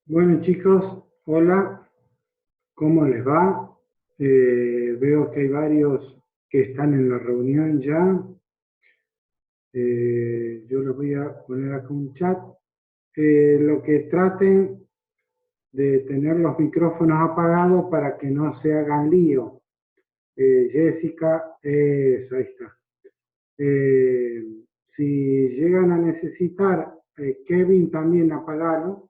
Bueno chicos, hola, ¿cómo les va? Veo que hay varios que están en la reunión ya. Yo les voy a poner acá un chat. Lo que traten de tener los micrófonos apagados para que no se hagan lío. Jessica, ahí está. Si llegan a necesitar, Kevin también apagalo,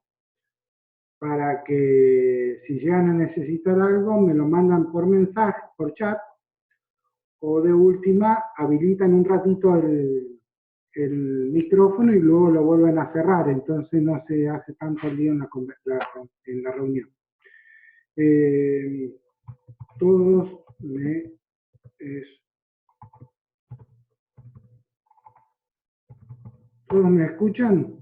para que si llegan a necesitar algo me lo mandan por mensaje, por chat, o de última habilitan un ratito el micrófono y luego lo vuelven a cerrar, entonces no se hace tanto lío en la reunión. Todos me escuchan.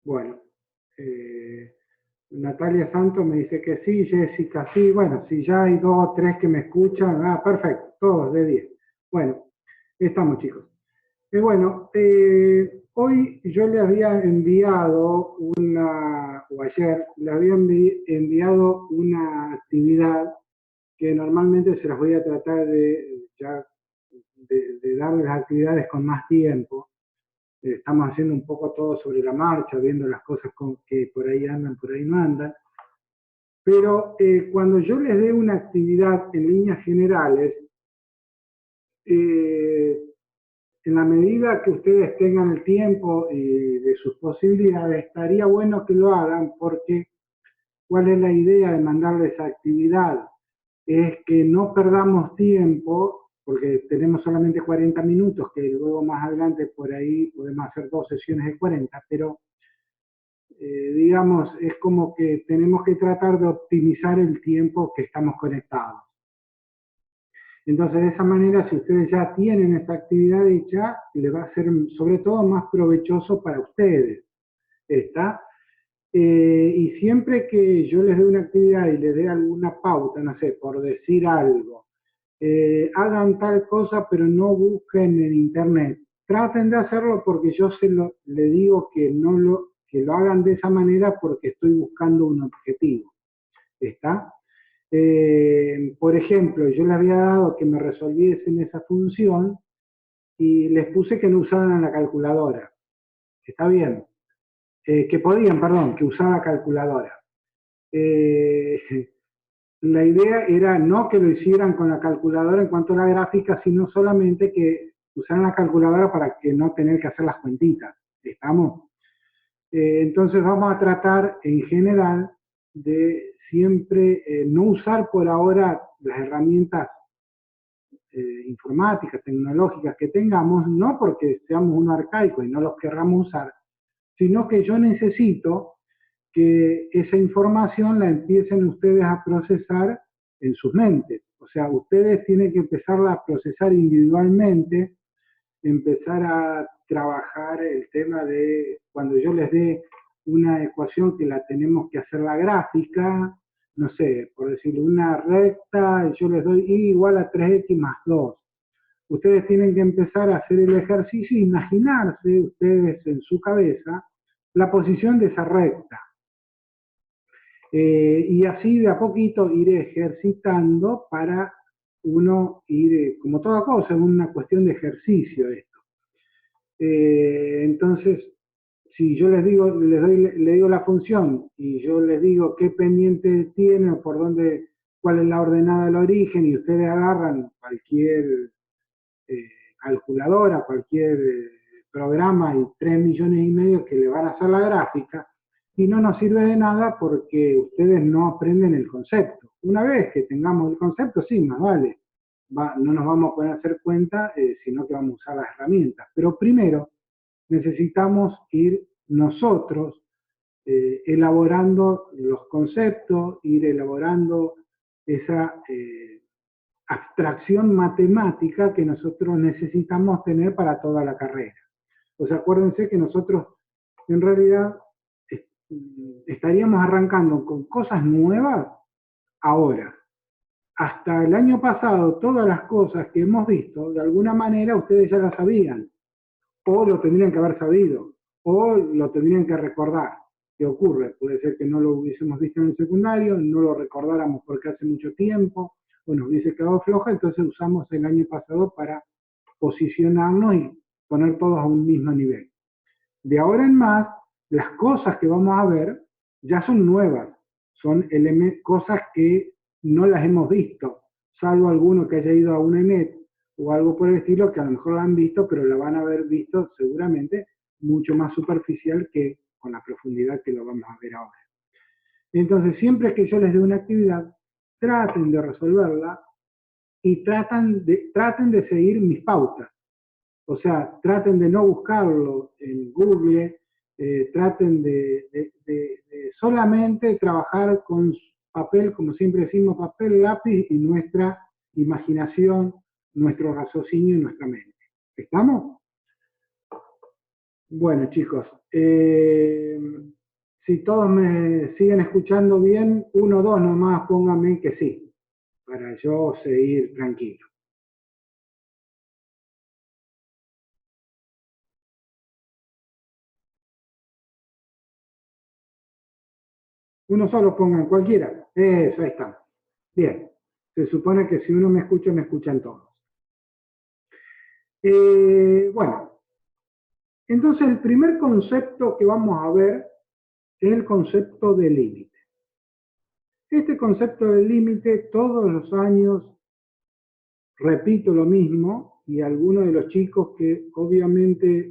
Bueno, Natalia Santos me dice que sí, Jessica sí, bueno, si ya hay 2 o 3 que me escuchan, perfecto, todos de 10. Bueno, estamos chicos. Bueno, hoy yo le había enviado o ayer, le había enviado una actividad que normalmente se las voy a tratar de darles las actividades con más tiempo. Estamos haciendo un poco todo sobre la marcha, viendo las cosas que por ahí andan, por ahí no andan. Pero cuando yo les dé una actividad en líneas generales, en la medida que ustedes tengan el tiempo y de sus posibilidades, estaría bueno que lo hagan, porque ¿cuál es la idea de mandarles esa actividad? Es que no perdamos tiempo, porque tenemos solamente 40 minutos, que luego más adelante por ahí podemos hacer 2 sesiones de 40, pero digamos, es como que tenemos que tratar de optimizar el tiempo que estamos conectados. Entonces, de esa manera, si ustedes ya tienen esta actividad hecha, le va a ser sobre todo más provechoso para ustedes. ¿Está? Y siempre que yo les dé una actividad y les dé alguna pauta, no sé, por decir algo, hagan tal cosa, pero no busquen en internet. Traten de hacerlo porque yo le digo que lo hagan de esa manera porque estoy buscando un objetivo. ¿Está? Por ejemplo, yo les había dado que me resolviesen esa función y les puse que no usaran la calculadora. ¿Está bien? Que podían, perdón, que usaran la calculadora. La idea era no que lo hicieran con la calculadora en cuanto a la gráfica, sino solamente que usaran la calculadora para que no tener que hacer las cuentitas. ¿Estamos? Entonces vamos a tratar en general de siempre no usar por ahora las herramientas informáticas, tecnológicas que tengamos, no porque seamos un arcaico y no los querramos usar, sino que yo necesito que esa información la empiecen ustedes a procesar en sus mentes. O sea, ustedes tienen que empezarla a procesar individualmente, empezar a trabajar el tema de cuando yo les dé una ecuación que la tenemos que hacer la gráfica, no sé, por decirlo, una recta, yo les doy y igual a 3x más 2. Ustedes tienen que empezar a hacer el ejercicio e imaginarse ustedes en su cabeza la posición de esa recta. Y así de a poquito ir ejercitando para uno ir, como toda cosa, es una cuestión de ejercicio esto. Entonces, si yo les digo, le digo la función y yo les digo qué pendiente tiene o por dónde, cuál es la ordenada del origen y ustedes agarran cualquier calculadora, cualquier programa y 3,5 millones que le van a hacer la gráfica, y no nos sirve de nada porque ustedes no aprenden el concepto. Una vez que tengamos el concepto, sí, más vale, no nos vamos a poder hacer cuenta, sino que vamos a usar las herramientas. Pero primero necesitamos ir nosotros elaborando los conceptos, ir elaborando esa abstracción matemática que nosotros necesitamos tener para toda la carrera. O sea, acuérdense que nosotros en realidad estaríamos arrancando con cosas nuevas ahora. Hasta el año pasado, todas las cosas que hemos visto, de alguna manera ustedes ya las sabían, o lo tendrían que haber sabido, o lo tendrían que recordar. ¿Qué ocurre? Puede ser que no lo hubiésemos visto en el secundario, no lo recordáramos porque hace mucho tiempo, o nos hubiese quedado floja, entonces usamos el año pasado para posicionarnos y poner todos a un mismo nivel. De ahora en más, las cosas que vamos a ver ya son nuevas, son cosas que no las hemos visto, salvo alguno que haya ido a una ENET o algo por el estilo, que a lo mejor la han visto, pero la van a haber visto seguramente mucho más superficial que con la profundidad que lo vamos a ver ahora. Entonces, siempre que yo les dé una actividad, traten de resolverla y traten de seguir mis pautas. O sea, traten de no buscarlo en Google, traten de solamente trabajar con papel, como siempre decimos, papel, lápiz y nuestra imaginación, nuestro raciocinio y nuestra mente. ¿Estamos? Bueno, chicos, si todos me siguen escuchando bien, 1, 2 nomás pónganme que sí, para yo seguir tranquilo. Uno solo pongan cualquiera. Eso, ahí está. Bien. Se supone que si uno me escuchan todos. Bueno, entonces el primer concepto que vamos a ver es el concepto de límite. Este concepto de límite todos los años repito lo mismo y algunos de los chicos que obviamente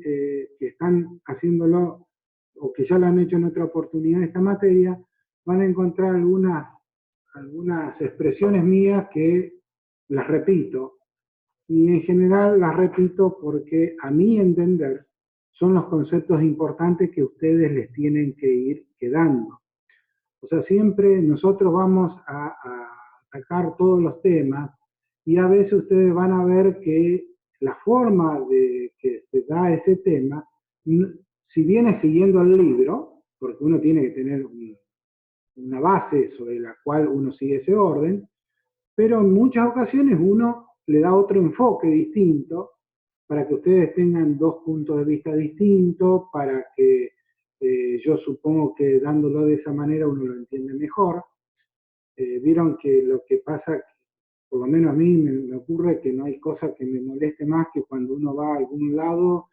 que están haciéndolo o que ya lo han hecho en otra oportunidad esta materia, van a encontrar algunas expresiones mías que las repito, y en general las repito porque a mi entender son los conceptos importantes que ustedes les tienen que ir quedando. O sea, siempre nosotros vamos a atacar todos los temas y a veces ustedes van a ver que la forma de que se da ese tema, si viene siguiendo el libro, porque uno tiene que tener una base sobre la cual uno sigue ese orden, pero en muchas ocasiones uno le da otro enfoque distinto para que ustedes tengan dos puntos de vista distintos, para que yo supongo que dándolo de esa manera uno lo entiende mejor. Vieron que lo que pasa, por lo menos a mí me ocurre que no hay cosa que me moleste más que cuando uno va a algún lado,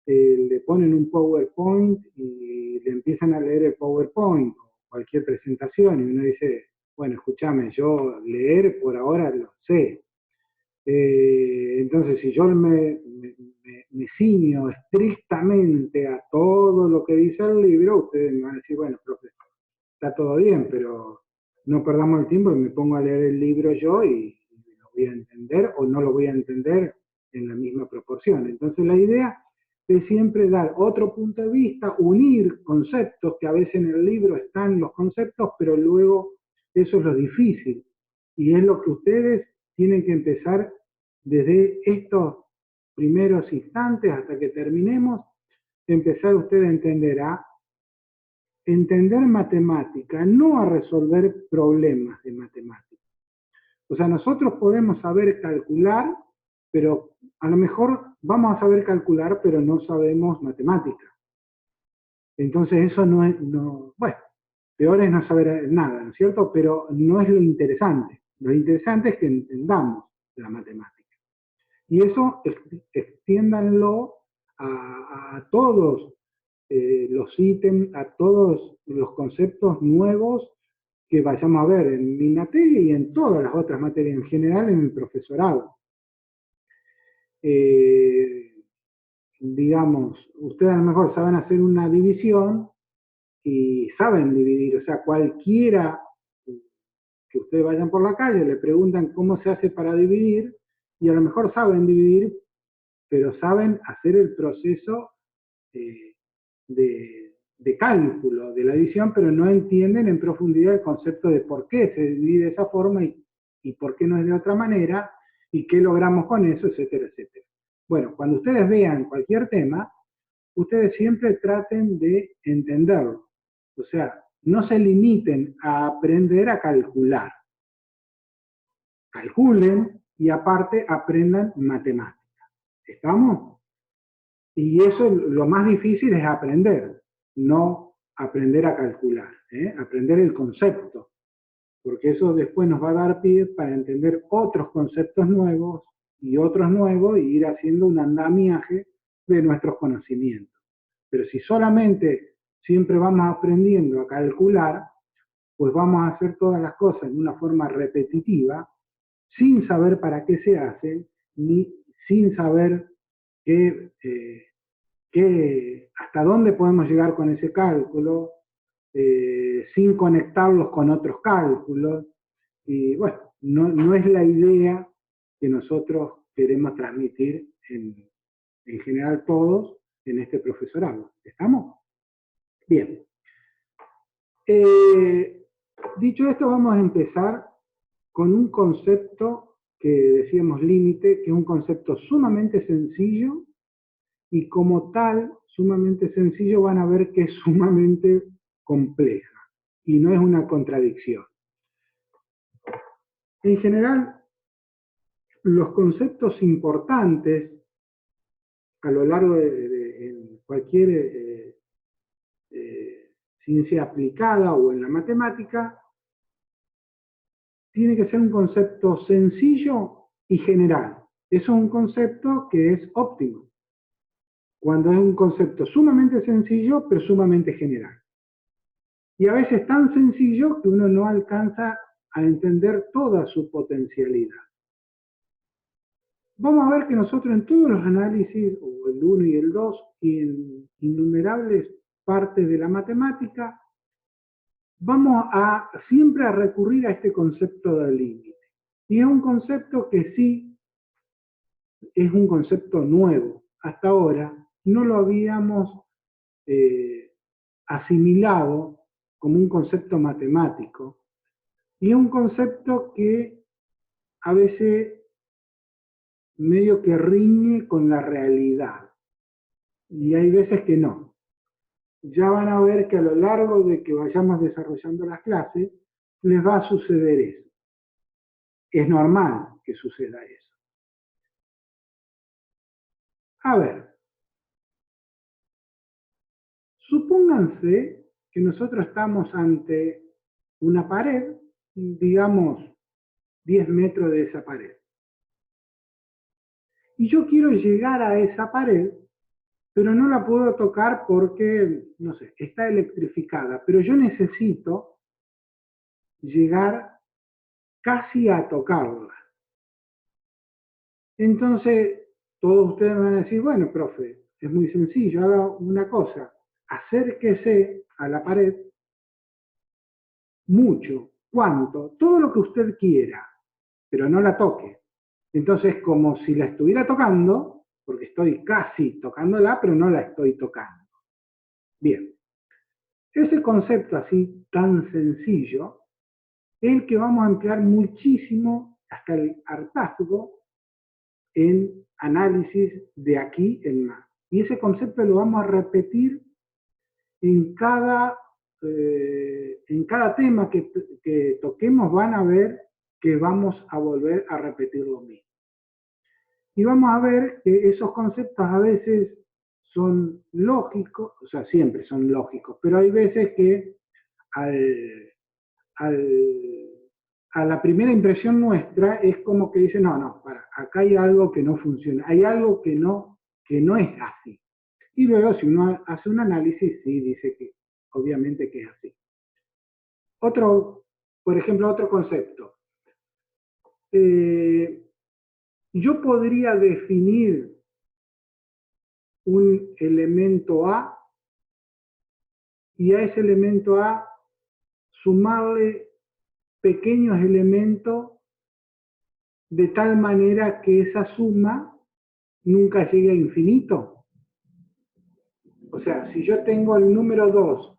le ponen un PowerPoint y le empiezan a leer el PowerPoint, cualquier presentación, y uno dice, bueno, escúchame, yo leer por ahora lo sé. Entonces, si yo me ciño estrictamente a todo lo que dice el libro, ustedes me van a decir, bueno, profe, está todo bien, pero no perdamos el tiempo y me pongo a leer el libro yo y lo voy a entender o no lo voy a entender en la misma proporción. Entonces, la idea es siempre dar otro punto de vista, unir conceptos, que a veces en el libro están los conceptos, pero luego eso es lo difícil. Y es lo que ustedes tienen que empezar desde estos primeros instantes hasta que terminemos, empezar ustedes a entender matemática, no a resolver problemas de matemática. O sea, nosotros podemos saber calcular, pero a lo mejor vamos a saber calcular, pero no sabemos matemática. Entonces eso no es, bueno, peor es no saber nada, ¿no es cierto? Pero no es lo interesante. Lo interesante es que entendamos la matemática. Y eso extiéndanlo a todos los ítems, a todos los conceptos nuevos que vayamos a ver en mi materia y en todas las otras materias en general en el profesorado. Digamos, ustedes a lo mejor saben hacer una división y saben dividir, o sea, cualquiera que ustedes vayan por la calle, le preguntan cómo se hace para dividir, y a lo mejor saben dividir, pero saben hacer el proceso de cálculo de la división, pero no entienden en profundidad el concepto de por qué se divide de esa forma y por qué no es de otra manera, y qué logramos con eso, etcétera, etcétera. Bueno, cuando ustedes vean cualquier tema, ustedes siempre traten de entenderlo. O sea, no se limiten a aprender a calcular. Calculen y aparte aprendan matemáticas. ¿Estamos? Y eso lo más difícil es aprender, no aprender a calcular, aprender el concepto, porque eso después nos va a dar pie para entender otros conceptos nuevos y otros nuevos y ir haciendo un andamiaje de nuestros conocimientos. Pero si solamente siempre vamos aprendiendo a calcular, pues vamos a hacer todas las cosas de una forma repetitiva, sin saber para qué se hacen, ni sin saber hasta dónde podemos llegar con ese cálculo, sin conectarlos con otros cálculos. Y bueno, no es la idea que nosotros queremos transmitir en general todos en este profesorado. ¿Estamos? Bien. Dicho esto, vamos a empezar con un concepto que decíamos límite, que es un concepto sumamente sencillo y como tal, sumamente sencillo, van a ver que es sumamente compleja y no es una contradicción. En general, los conceptos importantes a lo largo de cualquier ciencia aplicada o en la matemática, tiene que ser un concepto sencillo y general. Eso es un concepto que es óptimo, cuando es un concepto sumamente sencillo, pero sumamente general. Y a veces tan sencillo que uno no alcanza a entender toda su potencialidad. Vamos a ver que nosotros en todos los análisis, o el 1 y el 2, y en innumerables partes de la matemática, vamos a siempre a recurrir a este concepto de límite. Y es un concepto que sí es un concepto nuevo. Hasta ahora no lo habíamos asimilado como un concepto matemático. Y es un concepto que a veces medio que riñe con la realidad. Y hay veces que no. Ya van a ver que a lo largo de que vayamos desarrollando las clases, les va a suceder eso. Es normal que suceda eso. A ver, supónganse que nosotros estamos ante una pared, digamos 10 metros de esa pared. Y yo quiero llegar a esa pared, pero no la puedo tocar porque, no sé, está electrificada. Pero yo necesito llegar casi a tocarla. Entonces, todos ustedes van a decir, bueno, profe, es muy sencillo, haga una cosa, acérquese a la pared mucho, cuanto, todo lo que usted quiera, pero no la toque. Entonces, como si la estuviera tocando, porque estoy casi tocándola, pero no la estoy tocando. Bien, ese concepto así tan sencillo es el que vamos a emplear muchísimo, hasta el hartazgo, en análisis de aquí en más. Y ese concepto lo vamos a repetir en cada tema que toquemos. Van a ver que vamos a volver a repetir lo mismo. Y vamos a ver que esos conceptos a veces son lógicos, o sea, siempre son lógicos, pero hay veces que a la primera impresión nuestra es como que dice, no, acá hay algo que no funciona, hay algo que no es así. Y luego si uno hace un análisis, sí dice que obviamente que es así. Por ejemplo, otro concepto. Yo podría definir un elemento A y a ese elemento A sumarle pequeños elementos de tal manera que esa suma nunca llegue a infinito. O sea, si yo tengo el número 2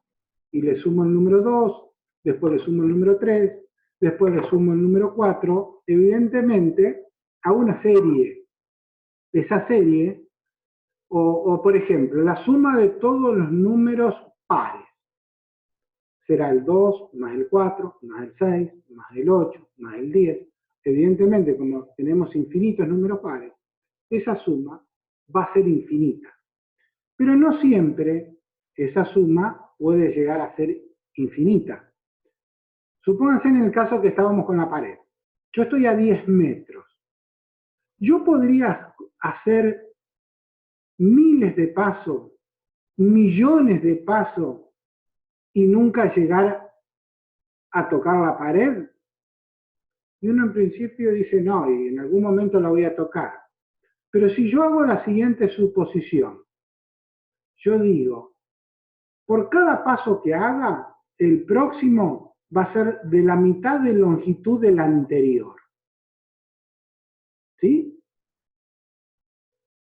y le sumo el número 2, después le sumo el número 3, después le sumo el número 4, evidentemente a una serie, esa serie, o por ejemplo, la suma de todos los números pares será el 2 más el 4, más el 6, más el 8, más el 10. Evidentemente, como tenemos infinitos números pares, esa suma va a ser infinita. Pero no siempre esa suma puede llegar a ser infinita. Supónganse en el caso que estábamos con la pared. Yo estoy a 10 metros. Yo podría hacer miles de pasos, millones de pasos y nunca llegar a tocar la pared. Y uno en principio dice, no, y en algún momento la voy a tocar. Pero si yo hago la siguiente suposición, yo digo, por cada paso que haga, el próximo va a ser de la mitad de longitud del anterior. ¿Sí?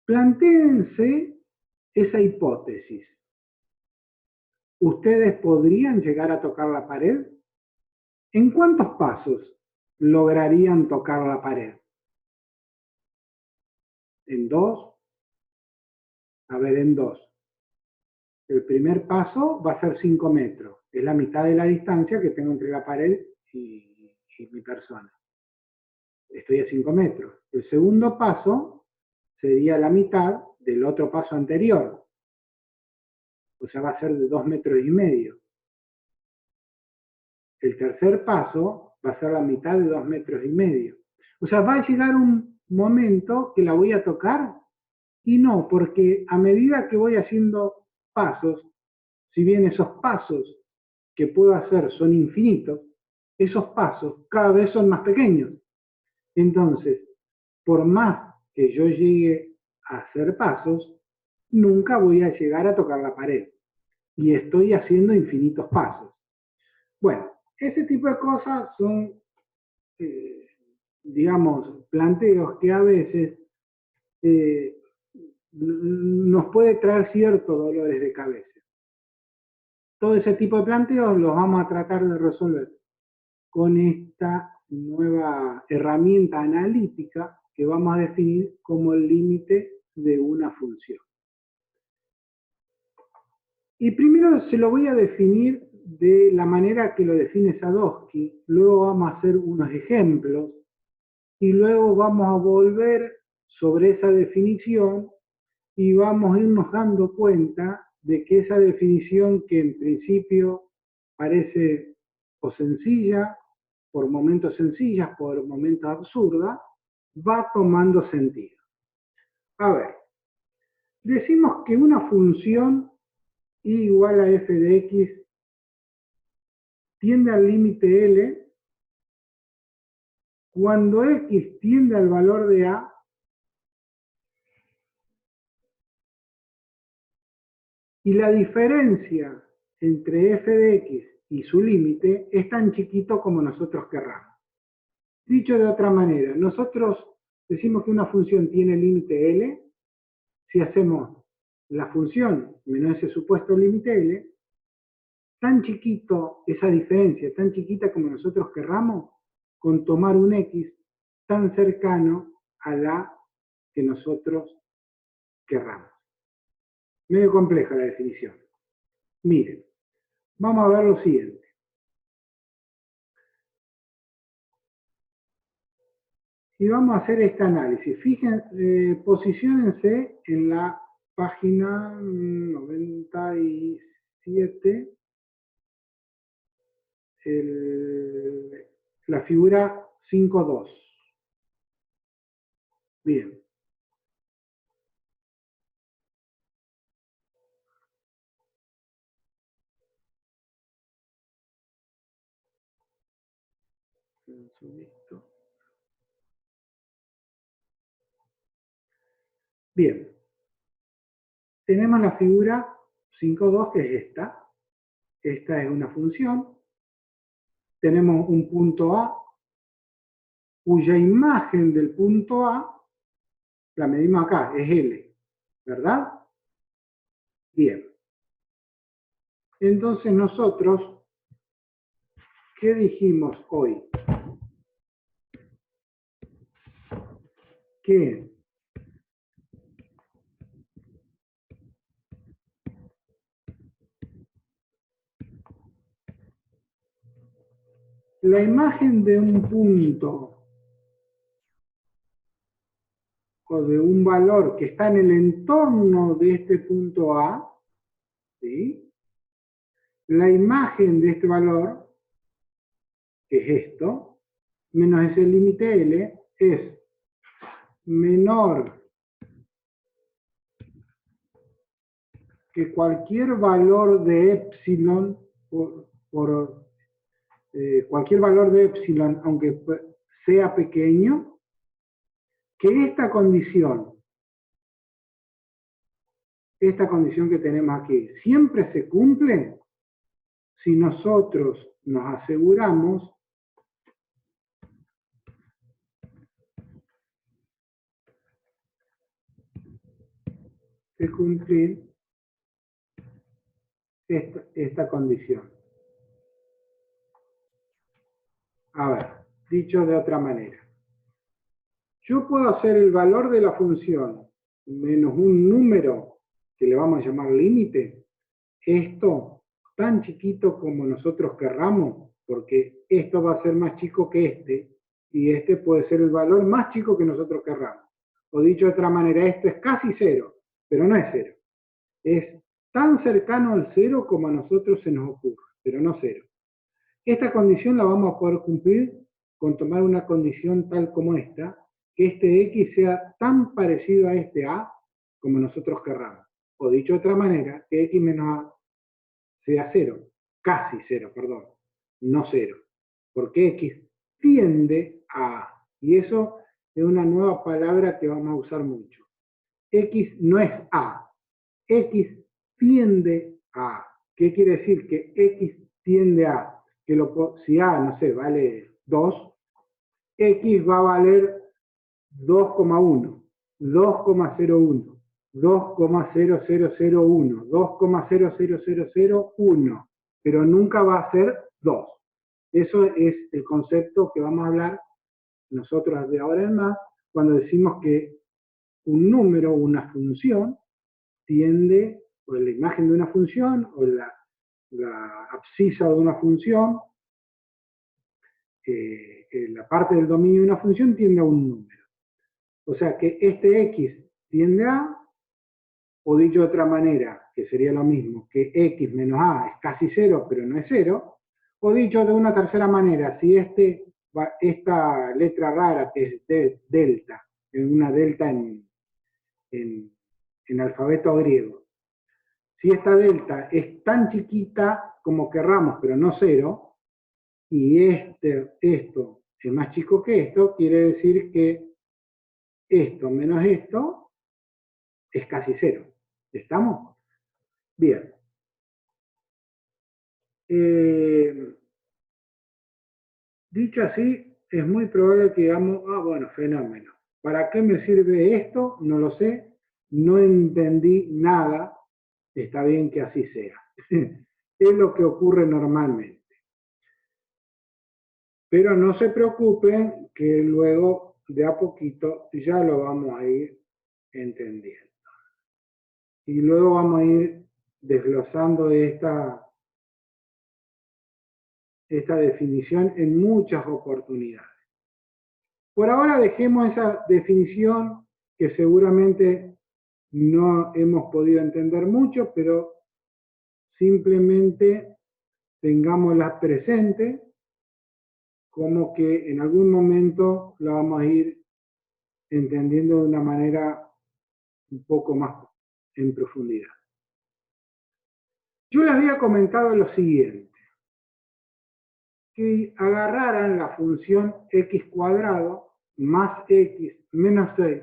Plantéense esa hipótesis. ¿Ustedes podrían llegar a tocar la pared? ¿En cuántos pasos lograrían tocar la pared? ¿En 2? A ver, en 2. El primer paso va a ser 5 metros. Es la mitad de la distancia que tengo entre la pared y mi persona. Estoy a 5 metros. El segundo paso sería la mitad del otro paso anterior. O sea, va a ser de 2,5 metros. El tercer paso va a ser la mitad de 2,5 metros. O sea, va a llegar un momento que la voy a tocar y no, porque a medida que voy haciendo pasos, si bien esos pasos que puedo hacer son infinitos, esos pasos cada vez son más pequeños. Entonces, por más que yo llegue a hacer pasos, nunca voy a llegar a tocar la pared. Y estoy haciendo infinitos pasos. Bueno, ese tipo de cosas son, digamos, planteos que a veces nos puede traer ciertos dolores de cabeza. Todo ese tipo de planteos los vamos a tratar de resolver con esta nueva herramienta analítica que vamos a definir como el límite de una función. Y primero se lo voy a definir de la manera que lo define Sadowski, luego vamos a hacer unos ejemplos y luego vamos a volver sobre esa definición y vamos a irnos dando cuenta de que esa definición, que en principio parece o sencilla, por momentos sencilla, por momentos absurda, va tomando sentido. A ver, decimos que una función y igual a f de x tiende al límite L cuando x tiende al valor de a y la diferencia entre f de x y su límite es tan chiquito como nosotros querramos. Dicho de otra manera, nosotros decimos que una función tiene límite L si hacemos la función menos ese supuesto límite L, tan chiquito esa diferencia, tan chiquita como nosotros querramos, con tomar un X tan cercano a la que nosotros querramos. Medio compleja la definición. Miren, vamos a ver lo siguiente. Y vamos a hacer este análisis. Fíjense, posiciónense en la página 97, la figura 5.2. Bien. Bien. Tenemos la figura 5.2, que es esta. Esta es una función. Tenemos un punto A, cuya imagen del punto A la medimos acá, es L, ¿verdad? Bien. Entonces nosotros, ¿qué dijimos hoy? Que la imagen de un punto o de un valor que está en el entorno de este punto A, ¿sí? La imagen de este valor, que es esto, menos ese límite L, es menor que cualquier valor de epsilon cualquier valor de epsilon, aunque sea pequeño, que esta condición que tenemos aquí, siempre se cumple si nosotros nos aseguramos de cumplir esta condición. A ver, dicho de otra manera. Yo puedo hacer el valor de la función menos un número que le vamos a llamar límite, esto tan chiquito como nosotros querramos, porque esto va a ser más chico que este, y este puede ser el valor más chico que nosotros querramos. O dicho de otra manera, esto es casi cero, pero no es cero. Es tan cercano al cero como a nosotros se nos ocurre, pero no cero. Esta condición la vamos a poder cumplir con tomar una condición tal como esta, que este X sea tan parecido a este A como nosotros querramos. O dicho de otra manera, que X menos A sea cero, casi cero, perdón, no cero. Porque X tiende a A. Y eso es una nueva palabra que vamos a usar mucho. X no es A, X tiende a A. ¿Qué quiere decir? Que X tiende a A. Que si A, no sé, vale 2, X va a valer 2,1, 2,01, 2,0001, 2,00001, pero nunca va a ser 2. Eso es el concepto que vamos a hablar nosotros de ahora en más, cuando decimos que un número, una función, tiende, o la imagen de una función, o la abscisa de una función, la parte del dominio de una función tiende a un número. O sea que este X tiende a, o dicho de otra manera, que sería lo mismo, que X menos A es casi cero, pero no es cero, o dicho de una tercera manera, si esta letra rara que es delta, una delta en alfabeto griego, si esta delta es tan chiquita como querramos, pero no cero, y esto es más chico que esto, quiere decir que esto menos esto es casi cero. ¿Estamos? Bien. Dicho así, es muy probable que digamos, bueno, fenómeno. ¿Para qué me sirve esto? No lo sé, no entendí nada, está bien que así sea. Es lo que ocurre normalmente. Pero no se preocupen que luego de a poquito ya lo vamos a ir entendiendo. Y luego vamos a ir desglosando esta definición en muchas oportunidades. Por ahora dejemos esa definición que seguramente no hemos podido entender mucho, pero simplemente tengámosla presente como que en algún momento la vamos a ir entendiendo de una manera un poco más en profundidad. Yo les había comentado lo siguiente, que agarraran la función x cuadrado más x menos 6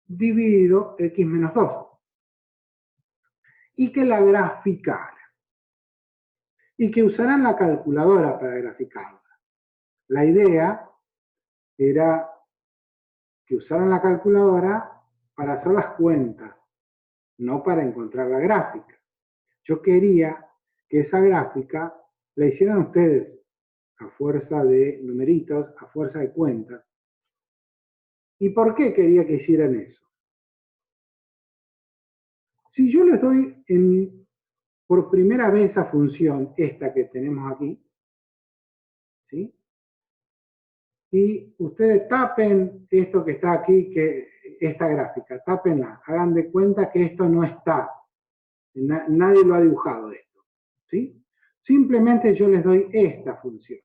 dividido x menos 2 y que la graficaran y que usaran la calculadora para graficarla. La idea era que usaran la calculadora para hacer las cuentas, no para encontrar la gráfica. Yo quería que esa gráfica la hicieran ustedes a fuerza de numeritos, a fuerza de cuentas. ¿Y por qué quería que hicieran eso? Si yo les doy por primera vez esa función, esta que tenemos aquí, ¿sí? Y ustedes tapen esto que está aquí, esta gráfica, tápenla, hagan de cuenta que esto no está. Nadie lo ha dibujado esto, ¿sí? Simplemente yo les doy esta función.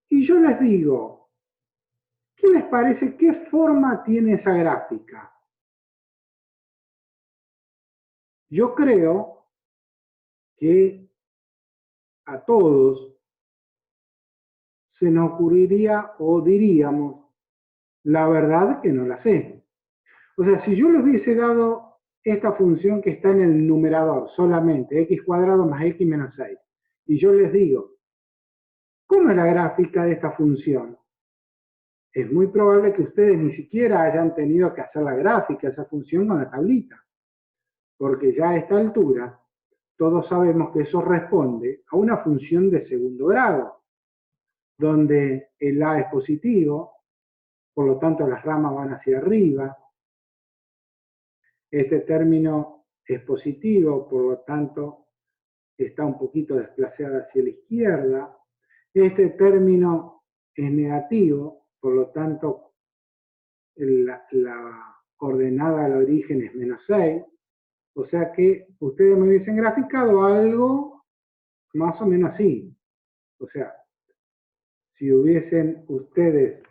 Y yo les digo, ¿qué les parece? ¿Qué forma tiene esa gráfica? Yo creo que a todos se nos ocurriría o diríamos, la verdad que no la sé. O sea, si yo les hubiese dado esta función que está en el numerador solamente, x cuadrado más x menos 6, y yo les digo, ¿cómo es la gráfica de esta función? Es muy probable que ustedes ni siquiera hayan tenido que hacer la gráfica de esa función con la tablita, porque ya a esta altura todos sabemos que eso responde a una función de segundo grado, donde el a es positivo, por lo tanto las ramas van hacia arriba, este término es positivo, por lo tanto está un poquito desplazada hacia la izquierda, este término es negativo, por lo tanto la coordenada al origen es menos 6, o sea que ustedes me hubiesen graficado algo más o menos así. O sea, si hubiesen ustedes,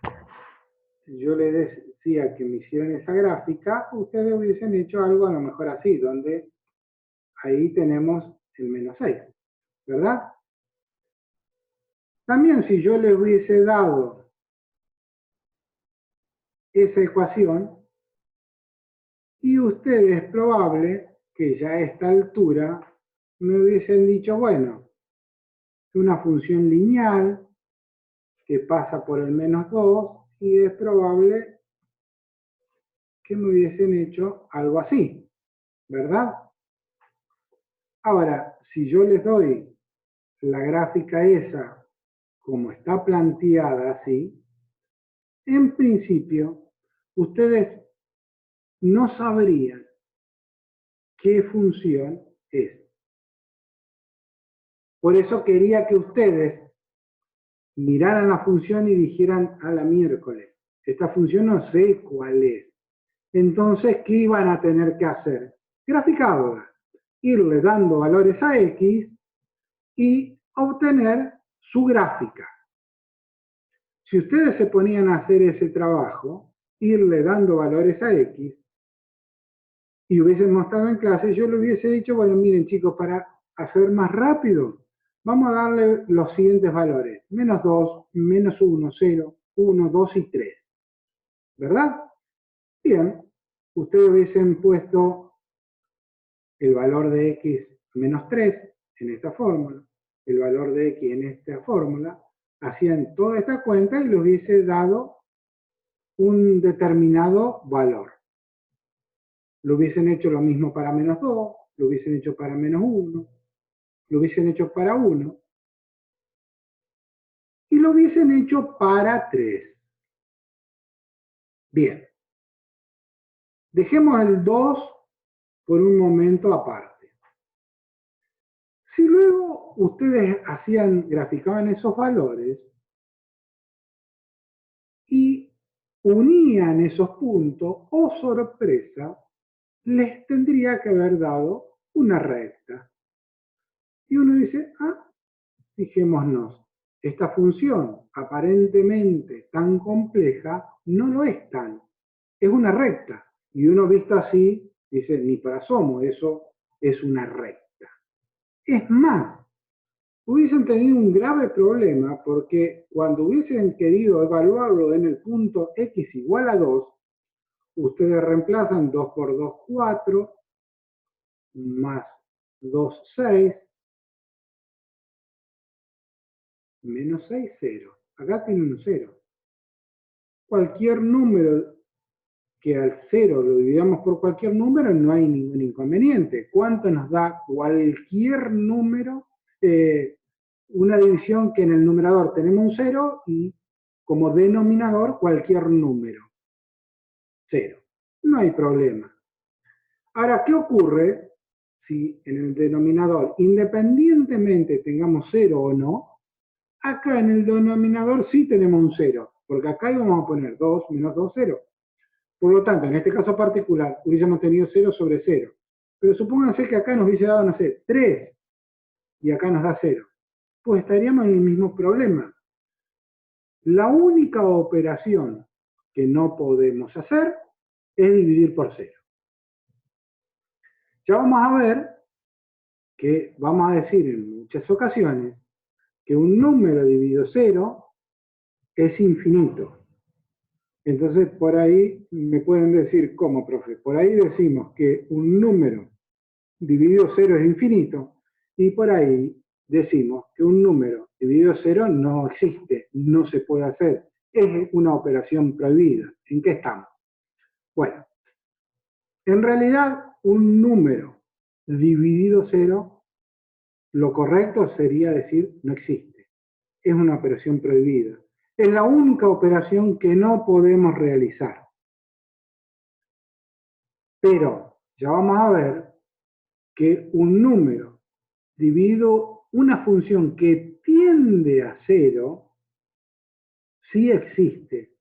yo les decía que me hicieran esa gráfica, ustedes hubiesen hecho algo a lo mejor así, donde ahí tenemos el menos 6, ¿verdad? También si yo les hubiese dado esa ecuación, y ustedes es probable que ya a esta altura me hubiesen dicho, bueno, es una función lineal que pasa por el menos 2 y es probable que me hubiesen hecho algo así, ¿verdad? Ahora, si yo les doy la gráfica esa como está planteada así, en principio ustedes no sabrían qué función es. Por eso quería que ustedes miraran la función y dijeran a la miércoles, esta función no sé cuál es. Entonces, ¿qué iban a tener que hacer? Graficarla, irle dando valores a X y obtener su gráfica. Si ustedes se ponían a hacer ese trabajo, irle dando valores a X, y hubiesen mostrado en clase, yo le hubiese dicho, bueno, miren chicos, para hacer más rápido, vamos a darle los siguientes valores. Menos 2, menos 1, 0, 1, 2 y 3. ¿Verdad? Bien, ustedes hubiesen puesto el valor de x menos 3 en esta fórmula, el valor de x en esta fórmula, hacían toda esta cuenta y le hubiese dado un determinado valor. Lo hubiesen hecho lo mismo para -2, lo hubiesen hecho para -1, lo hubiesen hecho para 1, y lo hubiesen hecho para 3. Bien, dejemos el 2 por un momento aparte. Si luego ustedes graficaban esos valores y unían esos puntos, oh sorpresa, les tendría que haber dado una recta. Y uno dice, fijémonos, esta función aparentemente tan compleja no lo es tan, es una recta. Y uno visto así, dice, ni para asomo, eso es una recta. Es más, hubiesen tenido un grave problema porque cuando hubiesen querido evaluarlo en el punto x igual a 2, ustedes reemplazan 2 por 2, 4, más 2, 6, menos 6, 0. Acá tiene un 0. Cualquier número que al 0 lo dividamos por cualquier número, no hay ningún inconveniente. ¿Cuánto nos da cualquier número? Una división que en el numerador tenemos un 0 y como denominador cualquier número. 0. No hay problema. Ahora, ¿qué ocurre si en el denominador, independientemente tengamos 0 o no, acá en el denominador sí tenemos un 0, porque acá íbamos a poner 2 menos 2, 0. Por lo tanto, en este caso particular, hubiésemos tenido 0 sobre 0. Pero supónganse que acá nos hubiese dado, no sé, 3, y acá nos da 0. Pues estaríamos en el mismo problema. La única operación que no podemos hacer es dividir por 0. Ya vamos a ver que vamos a decir en muchas ocasiones que un número dividido 0 es infinito. Entonces, por ahí me pueden decir, ¿cómo, profe? Por ahí decimos que un número dividido 0 es infinito, y por ahí decimos que un número dividido 0 no existe, no se puede hacer. Es una operación prohibida. ¿En qué estamos? Bueno, en realidad un número dividido 0, lo correcto sería decir no existe. Es una operación prohibida. Es la única operación que no podemos realizar. Pero ya vamos a ver que un número dividido una función que tiende a 0 sí existe,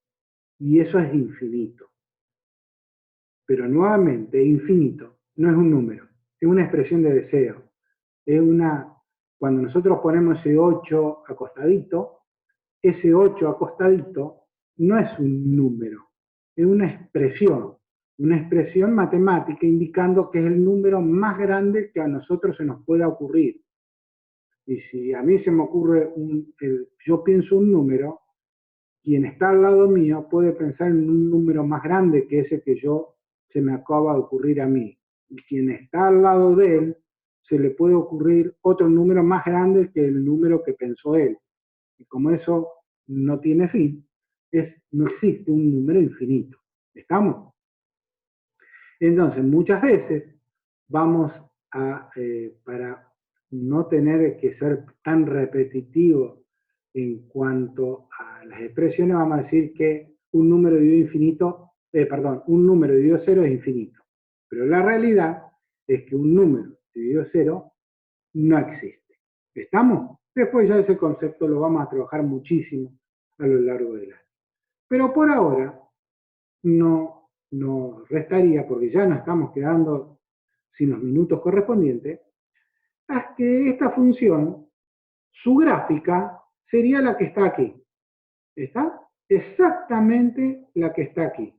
y eso es infinito. Pero nuevamente, infinito no es un número, es una expresión de deseo. Es cuando nosotros ponemos ese 8 acostadito, ese 8 acostadito no es un número, es una expresión matemática indicando que es el número más grande que a nosotros se nos pueda ocurrir. Y si a mí se me ocurre, yo pienso un número, quien está al lado mío puede pensar en un número más grande que ese que se me acaba de ocurrir a mí. Y quien está al lado de él, se le puede ocurrir otro número más grande que el número que pensó él. Y como eso no tiene fin, no existe un número infinito. ¿Estamos? Entonces, muchas veces vamos para no tener que ser tan repetitivo en cuanto a las expresiones, vamos a decir que un número dividido un número dividido 0 es infinito. Pero la realidad es que un número dividido 0 no existe. ¿Estamos? Después ya ese concepto lo vamos a trabajar muchísimo a lo largo del año. Pero por ahora no nos restaría, porque ya nos estamos quedando sin los minutos correspondientes, es que esta función, su gráfica, sería la que está aquí. ¿Está? Exactamente la que está aquí.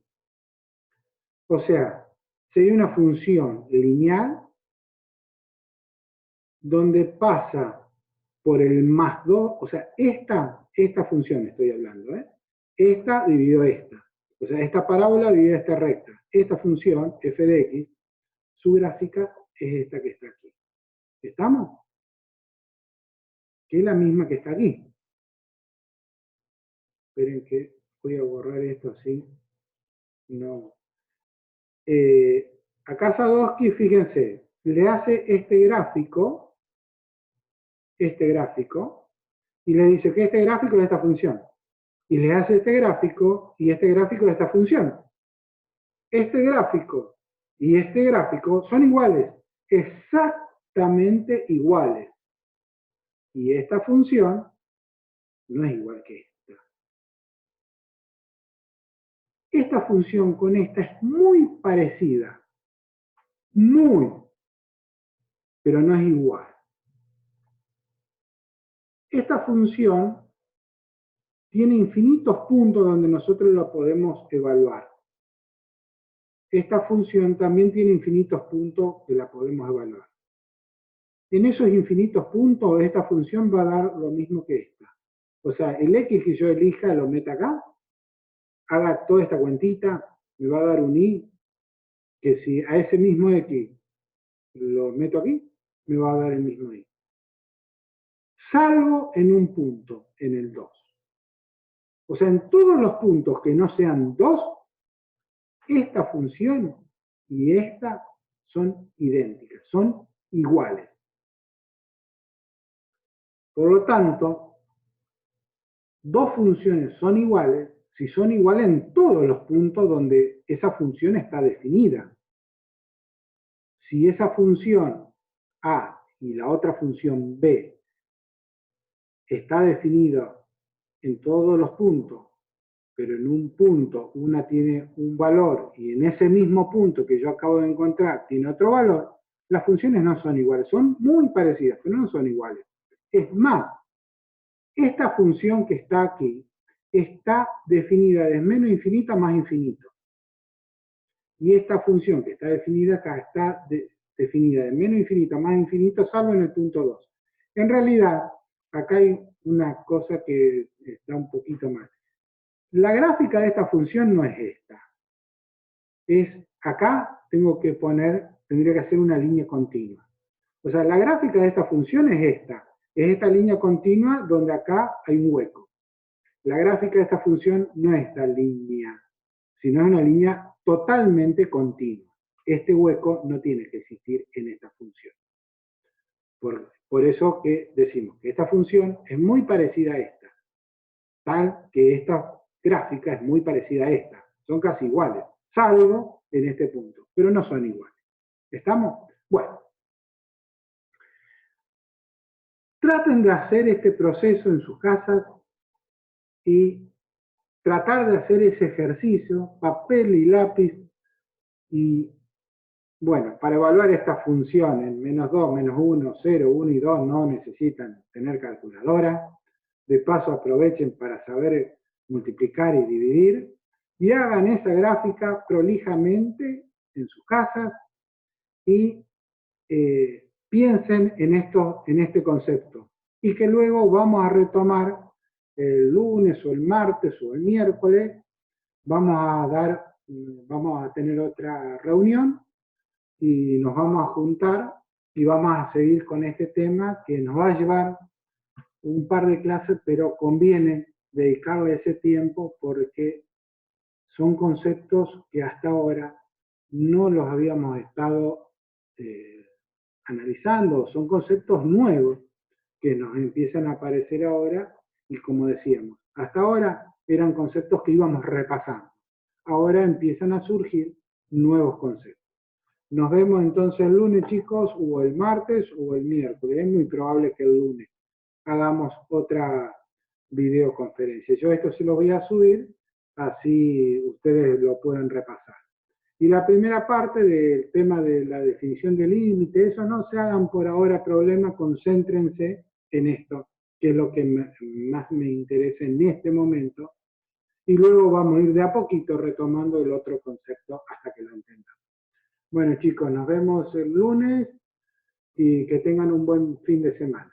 O sea, sería una función lineal donde pasa por el más 2, o sea, esta función estoy hablando, esta dividido esta. O sea, esta parábola divide esta recta. Esta función, f de x, su gráfica es esta que está aquí. ¿Estamos? Que es la misma que está aquí. Esperen que voy a borrar esto así. no. Acá Sadowski, fíjense, le hace este gráfico, y le dice que este gráfico es de esta función. Y le hace este gráfico y este gráfico de esta función. Este gráfico y este gráfico son iguales, exactamente iguales. Y esta función no es igual que esta. Esta función con esta es muy parecida. Muy. Pero no es igual. Esta función tiene infinitos puntos donde nosotros la podemos evaluar. Esta función también tiene infinitos puntos que la podemos evaluar. En esos infinitos puntos, esta función va a dar lo mismo que esta. O sea, el x que yo elija lo meta acá, haga toda esta cuentita, me va a dar un y, que si a ese mismo x lo meto aquí, me va a dar el mismo y. Salvo en un punto, en el 2. O sea, en todos los puntos que no sean 2, esta función y esta son idénticas, son iguales. Por lo tanto, dos funciones son iguales si son iguales en todos los puntos donde esa función está definida. Si esa función A y la otra función B está definida en todos los puntos, pero en un punto una tiene un valor y en ese mismo punto que yo acabo de encontrar tiene otro valor, las funciones no son iguales, son muy parecidas, pero no son iguales. Es más, esta función que está aquí está definida de menos infinito a más infinito. Y esta función que está definida acá está definida de menos infinito a más infinito, salvo en el punto 2. En realidad, acá hay una cosa que está un poquito mal. La gráfica de esta función no es esta. Acá tendría que hacer una línea continua. O sea, la gráfica de esta función es esta. Es esta línea continua donde acá hay un hueco. La gráfica de esta función no es esta línea, sino es una línea totalmente continua. Este hueco no tiene que existir en esta función. Por eso que decimos que esta función es muy parecida a esta, tal que esta gráfica es muy parecida a esta. Son casi iguales, salvo en este punto, pero no son iguales. ¿Estamos? Bueno. Traten de hacer este proceso en sus casas y tratar de hacer ese ejercicio, papel y lápiz, y bueno, para evaluar estas funciones, menos 2, menos 1, 0, 1 y 2, no necesitan tener calculadora. De paso aprovechen para saber multiplicar y dividir, y hagan esa gráfica prolijamente en sus casas y piensen en este concepto. Y que luego vamos a retomar el lunes o el martes o el miércoles, vamos a tener otra reunión y nos vamos a juntar y vamos a seguir con este tema que nos va a llevar un par de clases, pero conviene dedicarle ese tiempo porque son conceptos que hasta ahora no los habíamos estado analizando, son conceptos nuevos que nos empiezan a aparecer ahora y como decíamos, hasta ahora eran conceptos que íbamos repasando, ahora empiezan a surgir nuevos conceptos. Nos vemos entonces el lunes, chicos, o el martes o el miércoles. Es muy probable que el lunes hagamos otra videoconferencia. Yo esto se lo voy a subir, así ustedes lo pueden repasar. Y la primera parte del tema de la definición de límite, eso no se hagan por ahora problema, concéntrense en esto, que es lo que más me interesa en este momento, y luego vamos a ir de a poquito retomando el otro concepto hasta que lo entendamos. Bueno, chicos, nos vemos el lunes y que tengan un buen fin de semana.